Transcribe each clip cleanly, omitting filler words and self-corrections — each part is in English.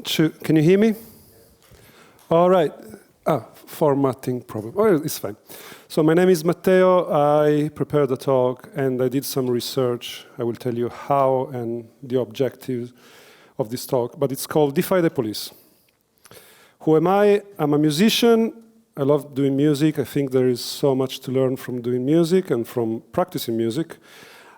Can you hear me? All right. Formatting problem. Oh, it's fine. So my name is Matteo. I prepared the talk and I did some research. I will tell you how and the objectives of this talk. But it's called DeFi the Police. Who am I? I'm a musician. I love doing music. I think there is so much to learn from doing music and from practicing music.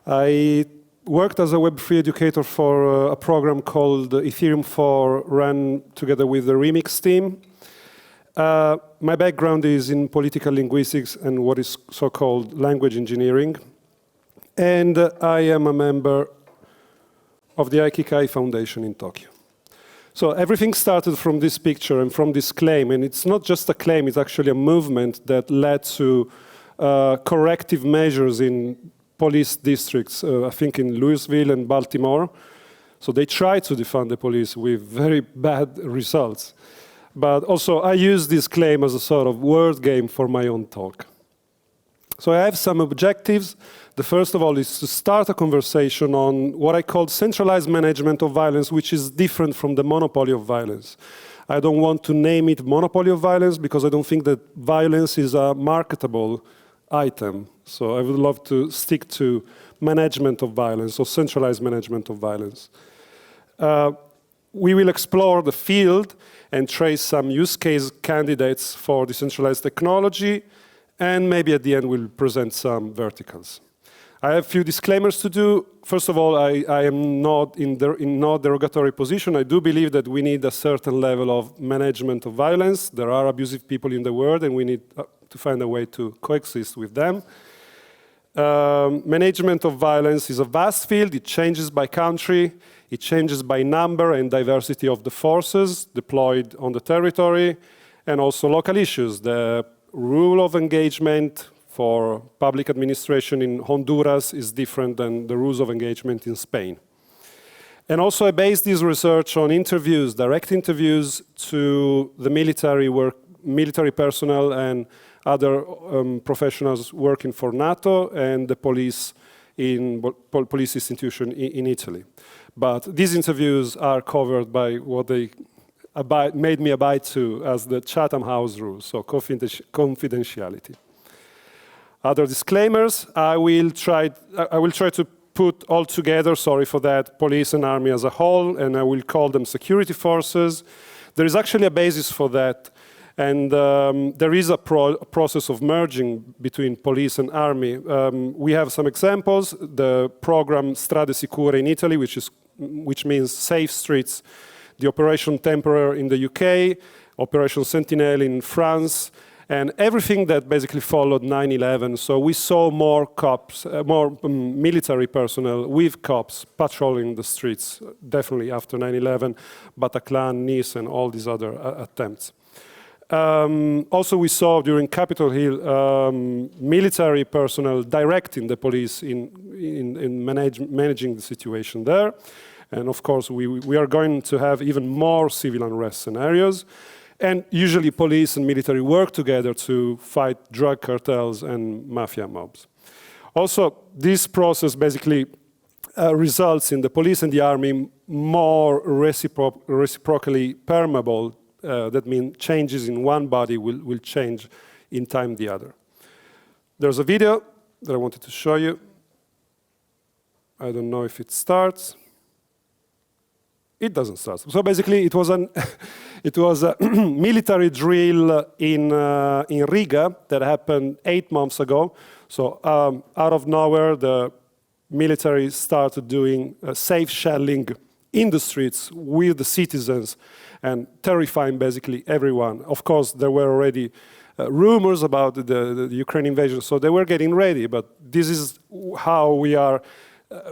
I worked as a Web3 educator for a program called Ethereum 4, run together with the Remix team. My background is in political linguistics and what is so-called language engineering. And I am a member of the Aikikai Foundation in Tokyo. So everything started from this picture and from this claim. And it's not just a claim, it's actually a movement that led to corrective measures in police districts, I think in Louisville and Baltimore. So they tried to defund the police with very bad results. But also, I use this claim as a sort of word game for my own talk. So I have some objectives. The first of all is to start a conversation on what I call centralized management of violence, which is different from the monopoly of violence. I don't want to name it monopoly of violence because I don't think that violence is a marketable item. So I would love to stick to management of violence or centralized management of violence. We will explore the field and trace some use case candidates for decentralized technology, and maybe at the end we'll present some verticals. I have a few disclaimers to do. First of all, I am not in no derogatory position. I do believe that we need a certain level of management of violence. There are abusive people in the world, and we need to find a way to coexist with them. Management of violence is a vast field. It changes by country. It changes by number and diversity of the forces deployed on the territory, and also local issues. The rule of engagement for public administration in Honduras is different than the rules of engagement in Spain. And also I based this research on interviews, direct interviews to the military personnel and other professionals working for NATO and the police institution in Italy. But these interviews are covered by what they made me abide to as the Chatham House rules, so confidentiality. Other disclaimers, I will try to put all together, sorry for that, police and army as a whole, and I will call them security forces. There is actually a basis for that. And there is a process of merging between police and army. We have some examples. The program Strade Sicure in Italy, which means safe streets. The Operation Temporer in the UK, Operation Sentinelle in France, and everything that basically followed 9/11. So we saw more cops, more military personnel with cops patrolling the streets, definitely after 9/11, Bataclan, Nice, and all these other attempts. Also, we saw during Capitol Hill military personnel directing the police in managing the situation there. And of course, we are going to have even more civil unrest scenarios. And usually police and military work together to fight drug cartels and mafia mobs. Also, this process basically results in the police and the army more reciprocally permeable. That means changes in one body will change in time the other. There's a video that I wanted to show you. I don't know if it starts. It doesn't start. So basically, it was a military drill in Riga that happened 8 months ago. So out of nowhere, the military started doing safe shelling in the streets with the citizens and terrifying basically everyone. Of course, there were already rumors about the Ukraine invasion, so they were getting ready. But this is how we are.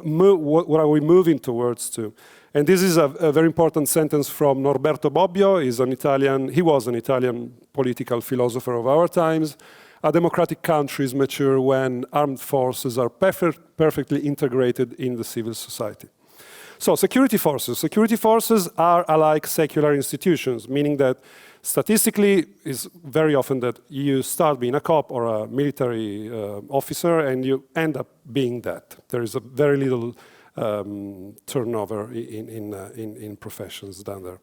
What are we moving towards to? And this is a very important sentence from Norberto Bobbio. He was an Italian political philosopher of our times. A democratic country is mature when armed forces are perfectly integrated in the civil society. So security forces. Security forces are alike secular institutions, meaning that statistically it's very often that you start being a cop or a military officer and you end up being that. There is a very little turnover in professions down there.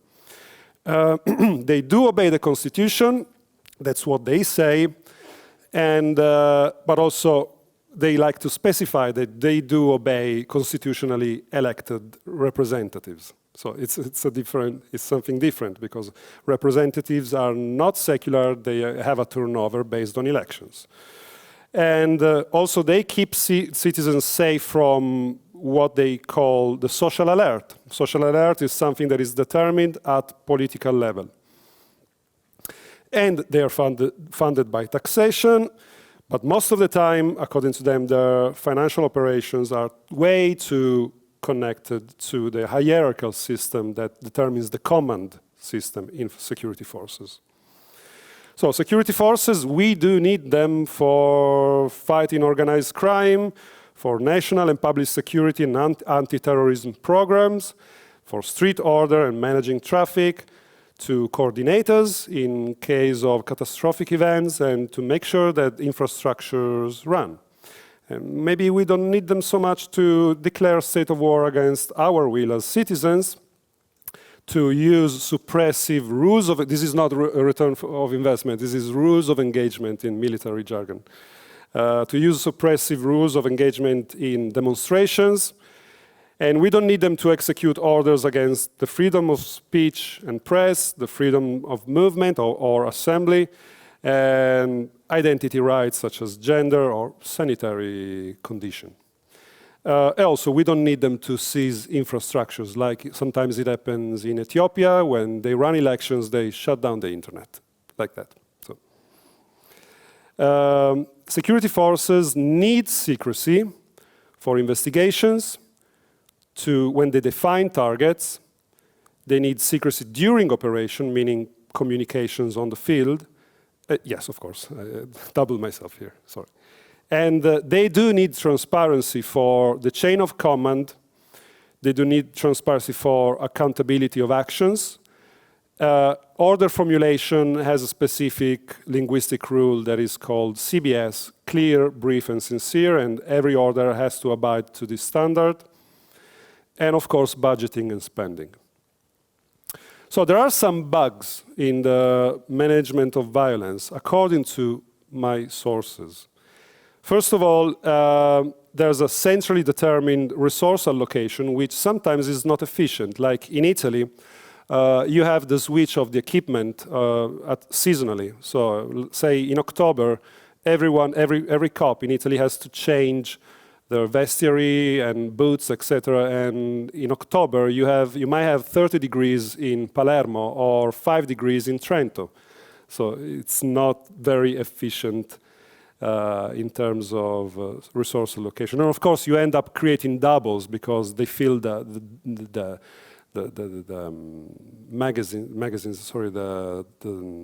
They do obey the Constitution, that's what they say, and, but also they like to specify that they do obey constitutionally elected representatives. So it's something different, because representatives are not secular, they have a turnover based on elections. And also they keep citizens safe from what they call the social alert. Social alert is something that is determined at political level. And they are funded by taxation, but most of the time, according to them, their financial operations are way too connected to the hierarchical system that determines the command system in security forces. So security forces, we do need them for fighting organized crime, for national and public security and anti-terrorism programs, for street order and managing traffic, to coordinators in case of catastrophic events, and to make sure that infrastructures run. And maybe we don't need them so much to declare a state of war against our will as citizens, to use suppressive rules of, this is not a return of investment, this is rules of engagement in military jargon. To use suppressive rules of engagement in demonstrations, and we don't need them to execute orders against the freedom of speech and press, the freedom of movement or assembly, and identity rights such as gender or sanitary condition. Also, we don't need them to seize infrastructures, like sometimes it happens in Ethiopia. When they run elections, they shut down the internet, like that. So, security forces need secrecy for investigations. When they define targets, they need secrecy during operation, meaning communications on the field. Yes, of course, I doubled myself here, sorry. And they do need transparency for the chain of command. They do need transparency for accountability of actions. Order formulation has a specific linguistic rule that is called CBS, clear, brief, and sincere, and every order has to abide to this standard. And of course, budgeting and spending. So there are some bugs in the management of violence, according to my sources. First of all, there's a centrally determined resource allocation, which sometimes is not efficient. Like in Italy, you have the switch of the equipment seasonally. So say in October, every cop in Italy has to change their vestiary and boots, etc. And in October, you might have 30 degrees in Palermo or 5 degrees in Trento. So it's not very efficient in terms of resource allocation. And of course, you end up creating doubles because they fill the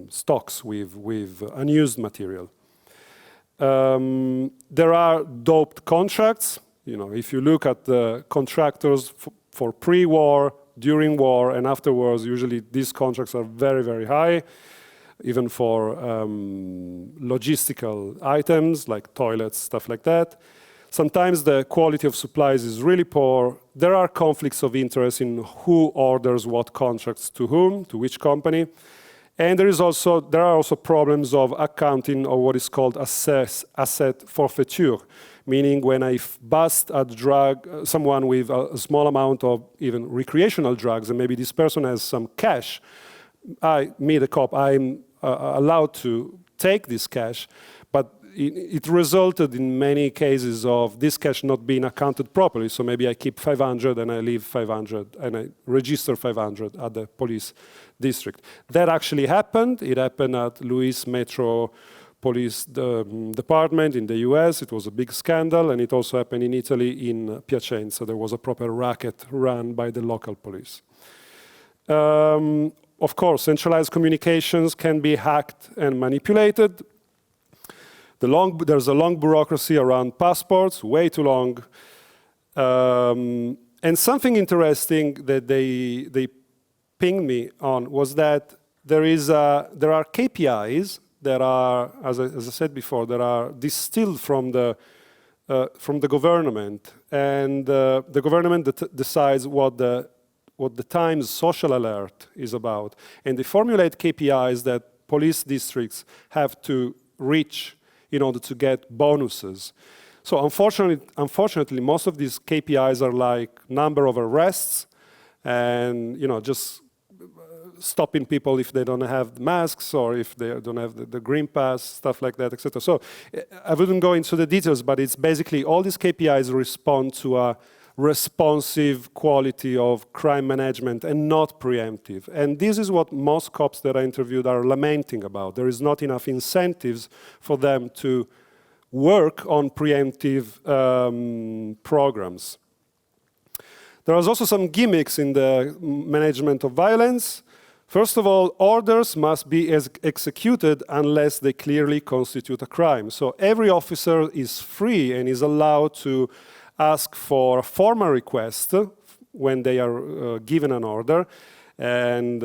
stocks with unused material. There are doped contracts. You know, if you look at the contractors for pre-war, during war, and afterwards, usually these contracts are very, very high, even for logistical items like toilets, stuff like that. Sometimes the quality of supplies is really poor. There are conflicts of interest in who orders what contracts to whom, to which company. And there are also problems of accounting of what is called asset forfeiture, meaning when I bust someone with a small amount of even recreational drugs, and maybe this person has some cash, me, the cop, I'm allowed to take this cash, but it resulted in many cases of this cash not being accounted properly. So maybe I keep 500 and I leave 500 and I register 500 at the police district. That actually happened. It happened at Louis Metro Police Department in the US. It was a big scandal, and it also happened in Italy in Piacenza. There was a proper racket run by the local police. Of course, centralized communications can be hacked and manipulated. There's a long bureaucracy around passports, way too long. And something interesting that they pinged me on was that there are KPIs that are, as I said before, that are distilled from the government, and the government decides what the what the Times social alert is about. And they formulate KPIs that police districts have to reach in order to get bonuses. So unfortunately, most of these KPIs are like number of arrests and just stopping people if they don't have masks or if they don't have the green pass, stuff like that, etc. So I wouldn't go into the details, but it's basically all these KPIs respond to a responsive quality of crime management and not preemptive. And this is what most cops that I interviewed are lamenting about. There is not enough incentives for them to work on preemptive programs. There is also some gimmicks in the management of violence. First of all, orders must be executed unless they clearly constitute a crime. So every officer is free and is allowed to ask for a formal request when they are given an order and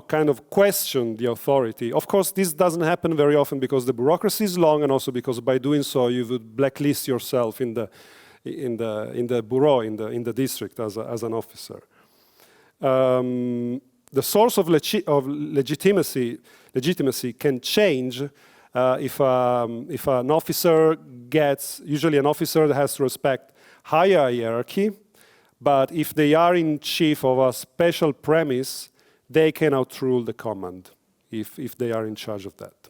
kind of question the authority. Of course, this doesn't happen very often because the bureaucracy is long and also because by doing so you would blacklist yourself in the bureau, in the district as an officer. The source of legitimacy can change if an officer gets, usually an officer that has to respect higher hierarchy, but if they are in chief of a special premise, they can outrule the command if they are in charge of that.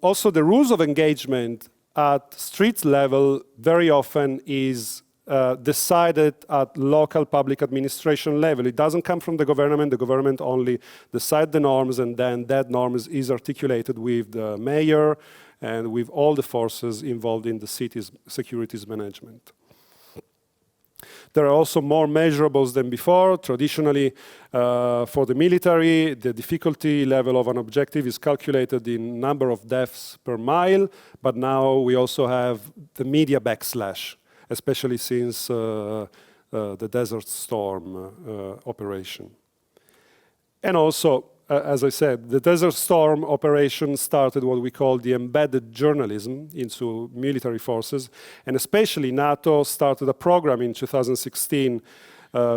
Also, the rules of engagement at street level very often is decided at local public administration level. It doesn't come from the government only decides the norms, and then that norms is articulated with the mayor and with all the forces involved in the city's securities management. There are also more measurables than before. Traditionally, for the military, the difficulty level of an objective is calculated in number of deaths per mile, but now we also have the media backslash, especially since the Desert Storm operation. And also, as I said, the Desert Storm operation started what we call the embedded journalism into military forces, and especially NATO started a program in 2016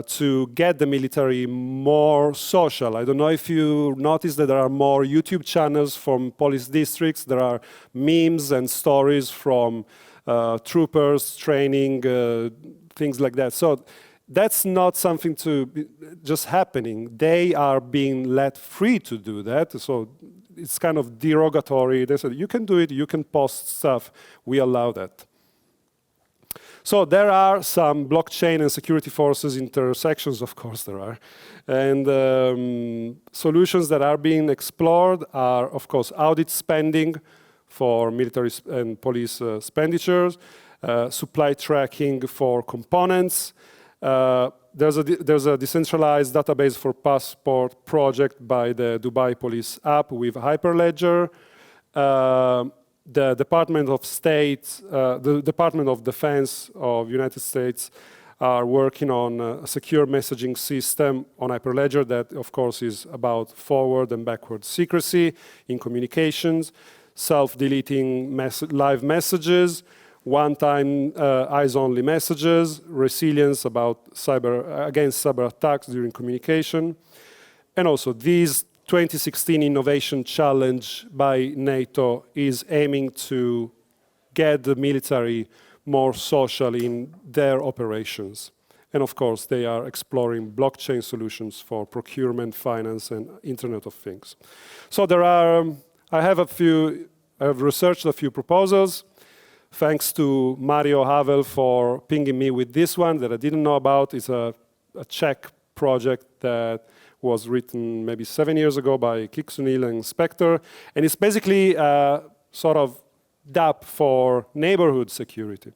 to get the military more social. I don't know if you noticed that there are more YouTube channels from police districts, there are memes and stories from troopers training, things like that. So that's not something to be just happening. They are being let free to do that. So it's kind of derogatory. They said, you can do it, you can post stuff, we allow that. So there are some blockchain and security forces intersections, of course there are. And solutions that are being explored are, of course, audit spending for military and police expenditures, supply tracking for components. There's a decentralized database for passport project by the Dubai Police app with Hyperledger. The Department of State, the Department of Defense of United States are working on a secure messaging system on Hyperledger that, of course, is about forward and backward secrecy in communications, self-deleting live messages, one-time eyes-only messages, resilience against cyber attacks during communication, and also this 2016 Innovation Challenge by NATO is aiming to get the military more social in their operations. And of course, they are exploring blockchain solutions for procurement, finance, and Internet of Things. So there are, I have researched a few proposals. Thanks to Mario Havel for pinging me with this one that I didn't know about. It's a Czech project that was written maybe 7 years ago by Kik Sunil and Spectre. And it's basically a sort of DApp for neighborhood security.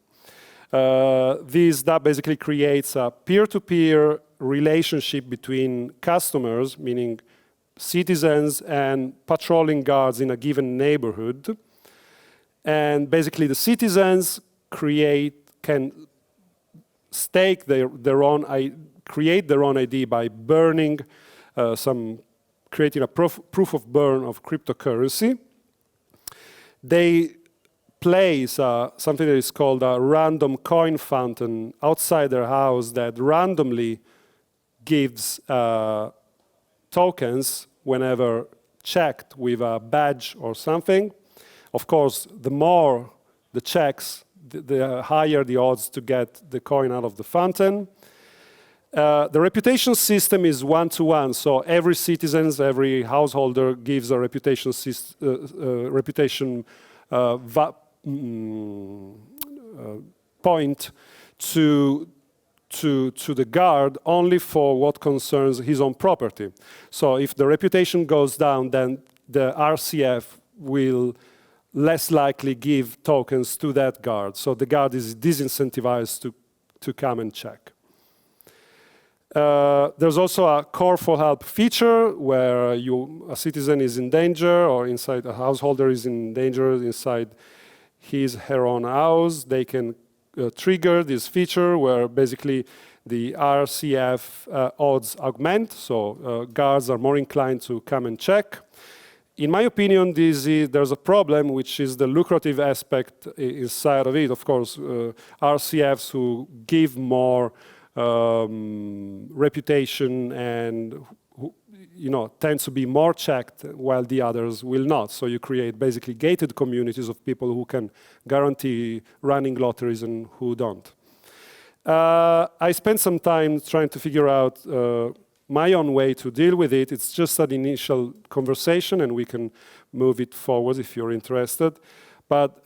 This DApp basically creates a peer-to-peer relationship between customers, meaning citizens and patrolling guards in a given neighborhood. And basically the citizens can stake create their own ID by burning creating a proof of burn of cryptocurrency. They place something that is called a random coin fountain outside their house that randomly gives tokens whenever checked with a badge or something. Of course, the more the checks, the higher the odds to get the coin out of the fountain. The reputation system is one-to-one, so every citizen, every householder gives a reputation point to the guard only for what concerns his own property. So if the reputation goes down, then the RCF will less likely give tokens to that guard. So the guard is disincentivized to come and check. There's also a call for help feature where a citizen is in danger, or inside a householder is in danger inside his her own house. They can trigger this feature where basically the RCF odds augment, so guards are more inclined to come and check. In my opinion, there's a problem, which is the lucrative aspect inside of it. Of course, RCFs who give more reputation and tend to be more checked, while the others will not. So you create basically gated communities of people who can guarantee running lotteries and who don't. I spent some time trying to figure out my own way to deal with it. It's just an initial conversation, and we can move it forward if you're interested. But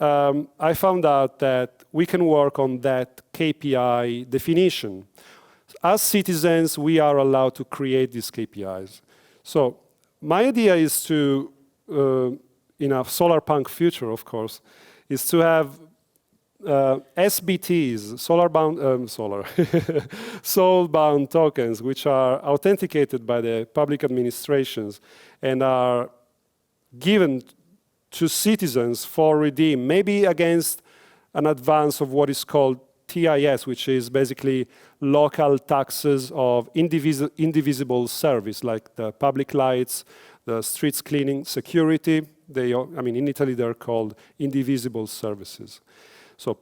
I found out that we can work on that KPI definition. As citizens, we are allowed to create these KPIs. So my idea is to, in a solarpunk future, of course, is to have SBTs, soul-bound tokens, which are authenticated by the public administrations and are given to citizens for redeem, maybe against an advance of what is called TIS, which is basically local taxes of indivisible service, like the public lights, the streets cleaning, security. In Italy, they're called indivisible services. So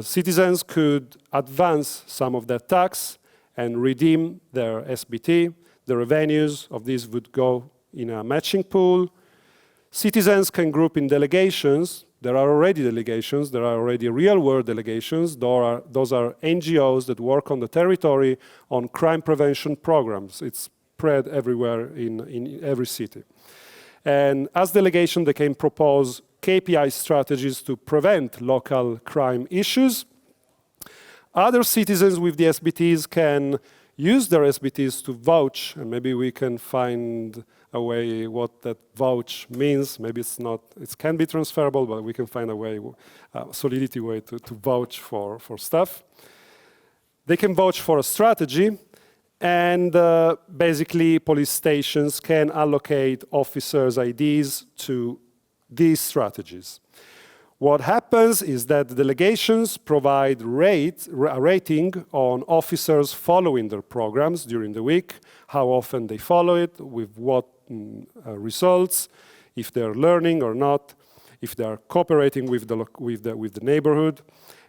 citizens could advance some of that tax and redeem their SBT. The revenues of this would go in a matching pool. Citizens can group in delegations. There are already delegations. There are already real-world delegations. Those are NGOs that work on the territory on crime prevention programs. It's spread everywhere in every city. And as delegation, they can propose KPI strategies to prevent local crime issues. Other citizens with the SBTs can use their SBTs to vouch, and maybe we can find a way what that vouch means. Maybe it can be transferable, but we can find a way, solidity way to vouch for stuff. They can vouch for a strategy, and basically police stations can allocate officers' IDs to these strategies. What happens is that the delegations provide a rating on officers following their programs during the week, how often they follow it, with what results, if they're learning or not, if they are cooperating with the neighborhood.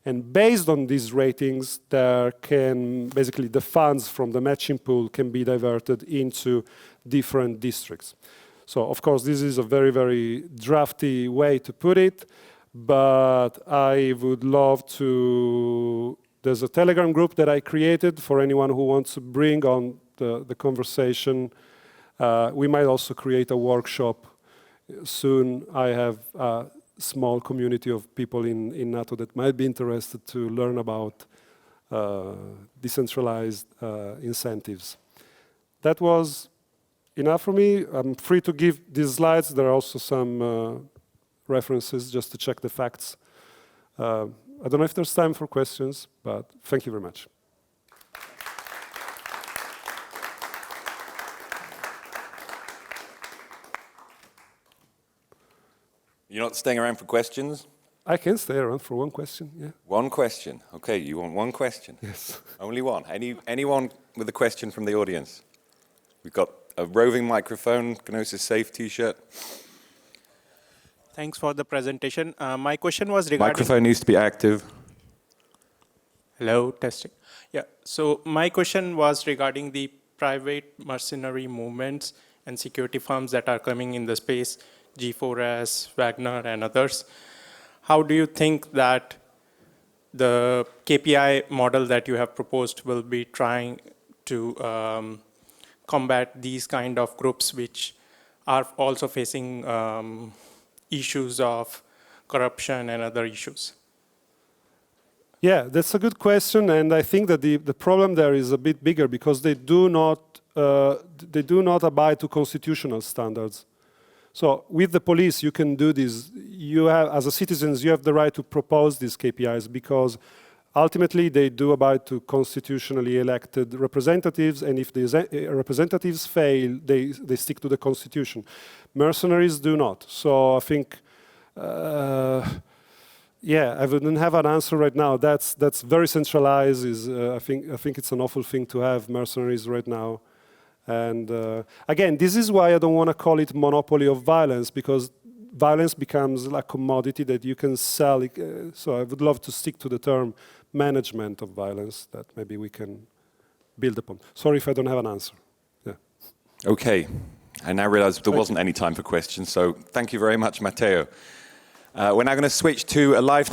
And based on these ratings, basically the funds from the matching pool can be diverted into different districts. So of course, this is a very, very drafty way to put it, but I would love to, there's a Telegram group that I created for anyone who wants to bring on the conversation. We might also create a workshop soon. I have a small community of people in NATO that might be interested to learn about decentralized incentives. That was enough for me. I'm free to give these slides. There are also some references just to check the facts. I don't know if there's time for questions, but thank you very much. You're not staying around for questions? I can stay around for one question, yeah. One question. Okay, you want one question? Yes. Only one. Anyone with a question from the audience? We've got a roving microphone, Gnosis Safe t-shirt. Thanks for the presentation. My question was regarding... Microphone needs to be active. Hello, testing. Yeah, so my question was regarding the private mercenary movements and security firms that are coming in the space, G4S, Wagner, and others. How do you think that the KPI model that you have proposed will be trying to combat these kind of groups which are also facing issues of corruption and other issues? Yeah, that's a good question, and I think that the problem there is a bit bigger because they do not abide to constitutional standards. So with the police, you can do this. You have, as a citizens, you have the right to propose these KPIs because ultimately they do abide to constitutionally elected representatives, and if these representatives fail, they stick to the constitution. Mercenaries do not. So I think, yeah, I wouldn't have an answer right now. That's very centralized. I think it's an awful thing to have mercenaries right now. And again, this is why I don't want to call it monopoly of violence, because violence becomes like a commodity that you can sell. So I would love to stick to the term management of violence that maybe we can build upon. Sorry if I don't have an answer. Yeah. Okay. I now realize there wasn't any time for questions, so thank you very much, Matteo. We're now going to switch to a live...